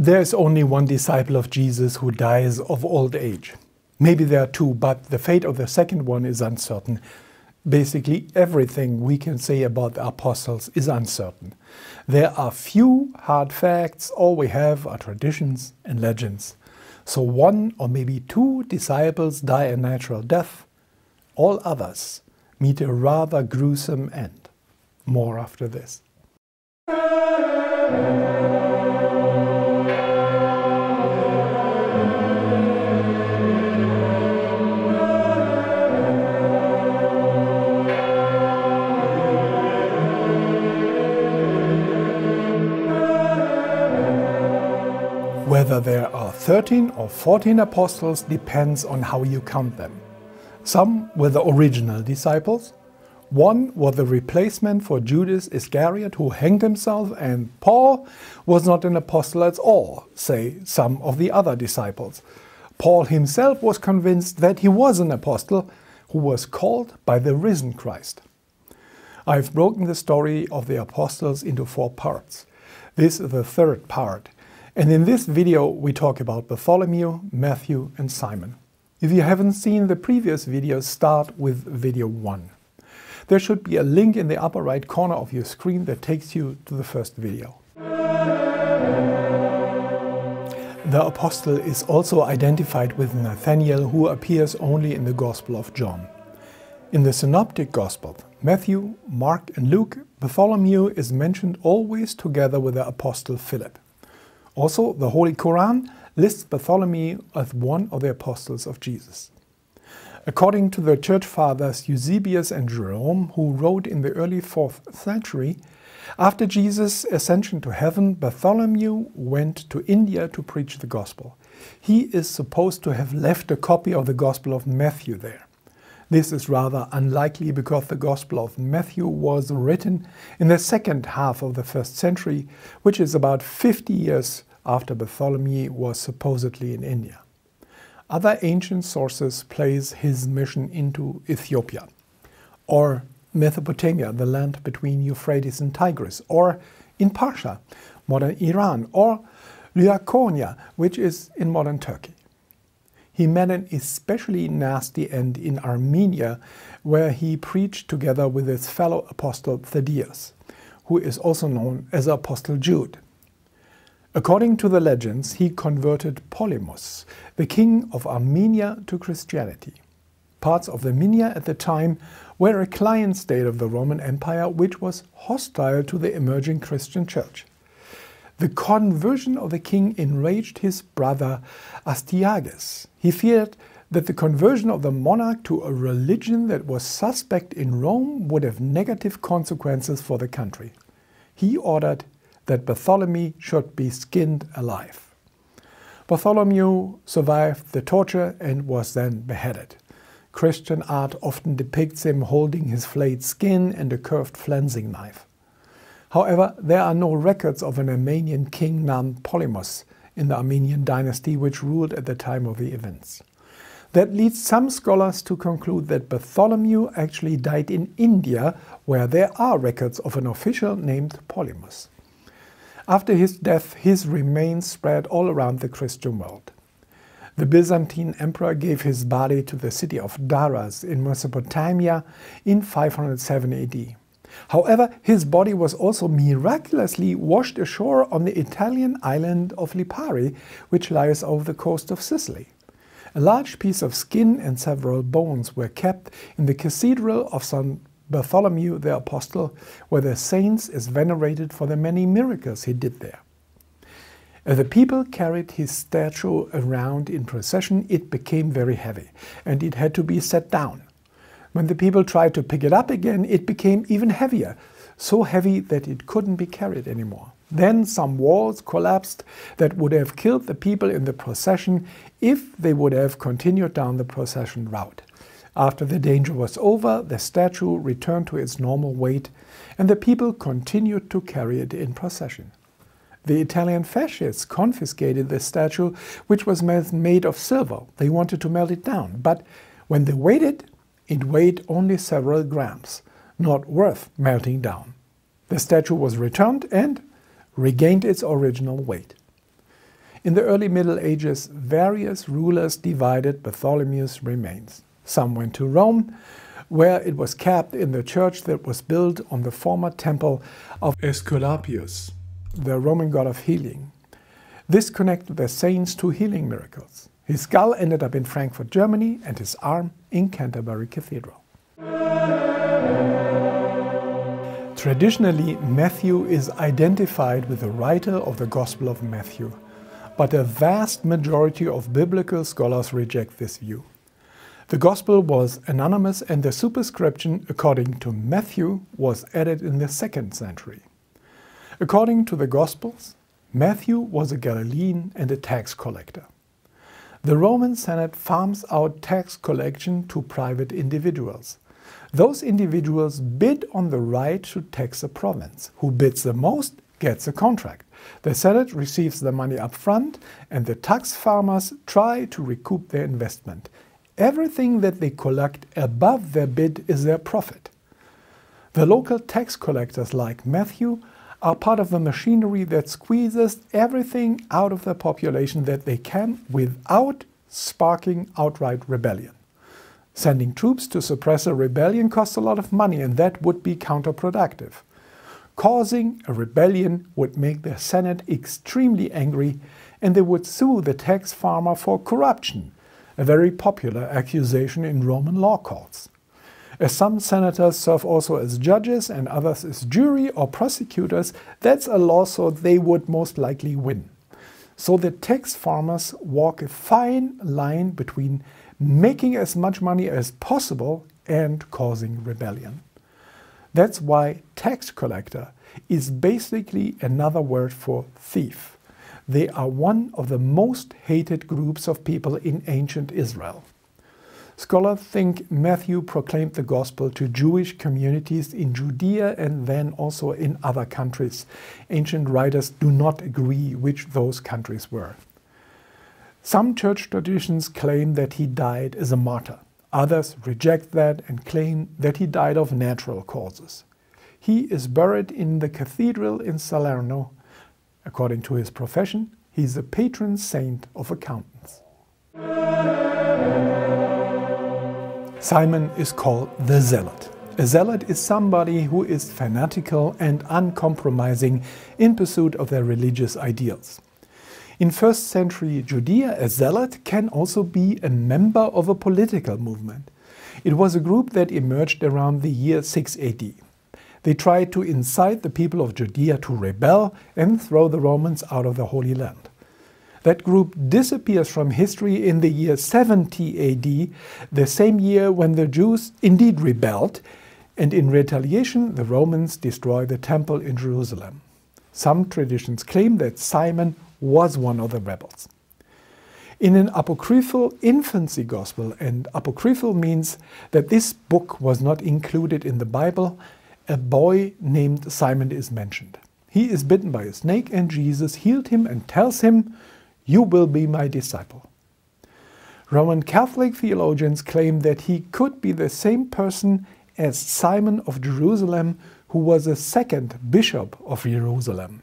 There is only one disciple of Jesus who dies of old age. Maybe there are two, but the fate of the second one is uncertain. Basically, everything we can say about the apostles is uncertain. There are few hard facts, all we have are traditions and legends. So one or maybe two disciples die a natural death. All others meet a rather gruesome end. More after this. Whether there are 13 or 14 apostles depends on how you count them. Some were the original disciples, one was the replacement for Judas Iscariot who hanged himself, and Paul was not an apostle at all, say some of the other disciples. Paul himself was convinced that he was an apostle who was called by the risen Christ. I've broken the story of the apostles into 4 parts. This is the 3rd part. And in this video we talk about Bartholomew, Matthew and Simon. If you haven't seen the previous videos, start with video 1. There should be a link in the upper right corner of your screen that takes you to the first video. The apostle is also identified with Nathanael, who appears only in the Gospel of John. In the Synoptic Gospels, Matthew, Mark and Luke, Bartholomew is mentioned always together with the apostle Philip. Also, the Holy Quran lists Bartholomew as one of the apostles of Jesus. According to the church fathers Eusebius and Jerome, who wrote in the early 4th century, after Jesus' ascension to heaven, Bartholomew went to India to preach the gospel. He is supposed to have left a copy of the Gospel of Matthew there. This is rather unlikely because the Gospel of Matthew was written in the second half of the 1st century, which is about 50 years after Bartholomew was supposedly in India. Other ancient sources place his mission into Ethiopia, or Mesopotamia, the land between Euphrates and Tigris, or in Persia, modern Iran, or Laconia, which is in modern Turkey. He met an especially nasty end in Armenia, where he preached together with his fellow apostle Thaddeus, who is also known as Apostle Jude. According to the legends, he converted Polemus, the king of Armenia, to Christianity. Parts of Armenia at the time were a client state of the Roman Empire, which was hostile to the emerging Christian church. The conversion of the king enraged his brother Astyages. He feared that the conversion of the monarch to a religion that was suspect in Rome would have negative consequences for the country. He ordered that Bartholomew should be skinned alive. Bartholomew survived the torture and was then beheaded. Christian art often depicts him holding his flayed skin and a curved flensing knife. However, there are no records of an Armenian king named Polemus in the Armenian dynasty which ruled at the time of the events. That leads some scholars to conclude that Bartholomew actually died in India, where there are records of an official named Polemus. After his death, his remains spread all around the Christian world. The Byzantine emperor gave his body to the city of Daras in Mesopotamia in 507 AD. However, his body was also miraculously washed ashore on the Italian island of Lipari, which lies off the coast of Sicily. A large piece of skin and several bones were kept in the Cathedral of St. Bartholomew the Apostle, where the saint is venerated for the many miracles he did there. As the people carried his statue around in procession, it became very heavy, and it had to be set down. When the people tried to pick it up again, it became even heavier, so heavy that it couldn't be carried anymore. Then some walls collapsed that would have killed the people in the procession if they would have continued down the procession route. After the danger was over, the statue returned to its normal weight, and the people continued to carry it in procession. The Italian fascists confiscated the statue, which was made of silver. They wanted to melt it down, but when they weighed it weighed only several grams, not worth melting down. The statue was returned and regained its original weight. In the early Middle Ages, various rulers divided Bartholomew's remains. Some went to Rome, where it was kept in the church that was built on the former temple of Aesculapius, the Roman god of healing. This connected the saints to healing miracles. His skull ended up in Frankfurt, Germany, and his arm in Canterbury Cathedral. Traditionally, Matthew is identified with the writer of the Gospel of Matthew, but a vast majority of biblical scholars reject this view. The Gospel was anonymous and the superscription, according to Matthew, was added in the 2nd century. According to the Gospels, Matthew was a Galilean and a tax collector. The Roman Senate farms out tax collection to private individuals. Those individuals bid on the right to tax a province. Who bids the most gets a contract. The Senate receives the money up front, and the tax farmers try to recoup their investment. Everything that they collect above their bid is their profit. The local tax collectors, like Matthew, are part of the machinery that squeezes everything out of the population that they can without sparking outright rebellion. Sending troops to suppress a rebellion costs a lot of money, and that would be counterproductive. Causing a rebellion would make the Senate extremely angry, and they would sue the tax farmer for corruption, a very popular accusation in Roman law courts. As some senators serve also as judges and others as jury or prosecutors, that's a lawsuit they would most likely win. So the tax farmers walk a fine line between making as much money as possible and causing rebellion. That's why tax collector is basically another word for thief. They are one of the most hated groups of people in ancient Israel. Scholars think Matthew proclaimed the gospel to Jewish communities in Judea and then also in other countries. Ancient writers do not agree which those countries were. Some church traditions claim that he died as a martyr. Others reject that and claim that he died of natural causes. He is buried in the cathedral in Salerno. According to his profession, he is a patron saint of accountants. Simon is called the Zealot. A zealot is somebody who is fanatical and uncompromising in pursuit of their religious ideals. In 1st century Judea, a zealot can also be a member of a political movement. It was a group that emerged around the year 6 AD. They tried to incite the people of Judea to rebel and throw the Romans out of the Holy Land. That group disappears from history in the year 70 AD, the same year when the Jews indeed rebelled, and in retaliation the Romans destroy the temple in Jerusalem. Some traditions claim that Simon was one of the rebels. In an apocryphal infancy gospel, and apocryphal means that this book was not included in the Bible, a boy named Simon is mentioned. He is bitten by a snake and Jesus healed him and tells him, "You will be my disciple." Roman Catholic theologians claim that he could be the same person as Simon of Jerusalem, who was the 2nd bishop of Jerusalem.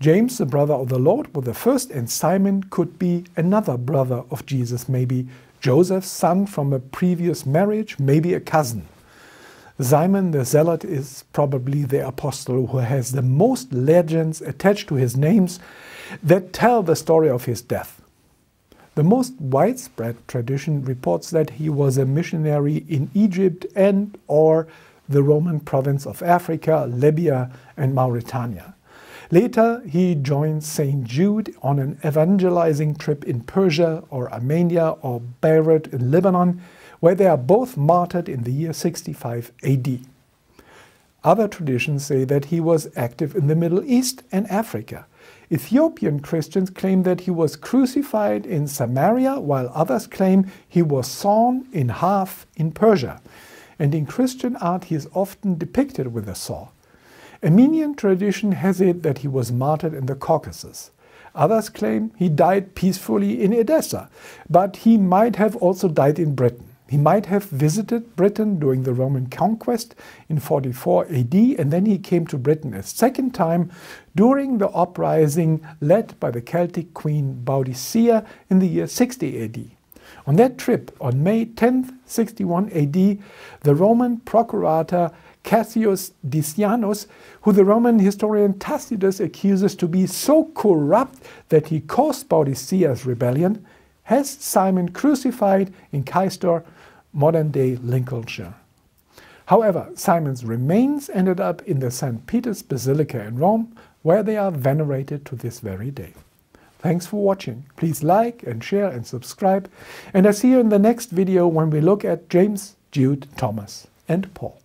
James, the brother of the Lord, was the first, and Simon could be another brother of Jesus, maybe Joseph's son from a previous marriage, maybe a cousin. Simon the Zealot is probably the apostle who has the most legends attached to his names that tell the story of his death. The most widespread tradition reports that he was a missionary in Egypt and or the Roman province of Africa, Libya and Mauritania. Later he joined St. Jude on an evangelizing trip in Persia or Armenia or Beirut in Lebanon, where they are both martyred in the year 65 AD. Other traditions say that he was active in the Middle East and Africa. Ethiopian Christians claim that he was crucified in Samaria, while others claim he was sawn in half in Persia. And in Christian art he is often depicted with a saw. Armenian tradition has it that he was martyred in the Caucasus. Others claim he died peacefully in Edessa, but he might have also died in Britain. He might have visited Britain during the Roman conquest in 44 AD, and then he came to Britain a second time during the uprising led by the Celtic queen Boadicea in the year 60 AD. On that trip, on May 10, 61 AD, the Roman procurator Cassius Decianus, who the Roman historian Tacitus accuses to be so corrupt that he caused Boadicea's rebellion, has Simon crucified in Caistor, modern-day Lincolnshire. However, Simon's remains ended up in the St. Peter's Basilica in Rome, where they are venerated to this very day. Thanks for watching. Please like and share and subscribe, and I'll see you in the next video when we look at James, Jude, Thomas and Paul.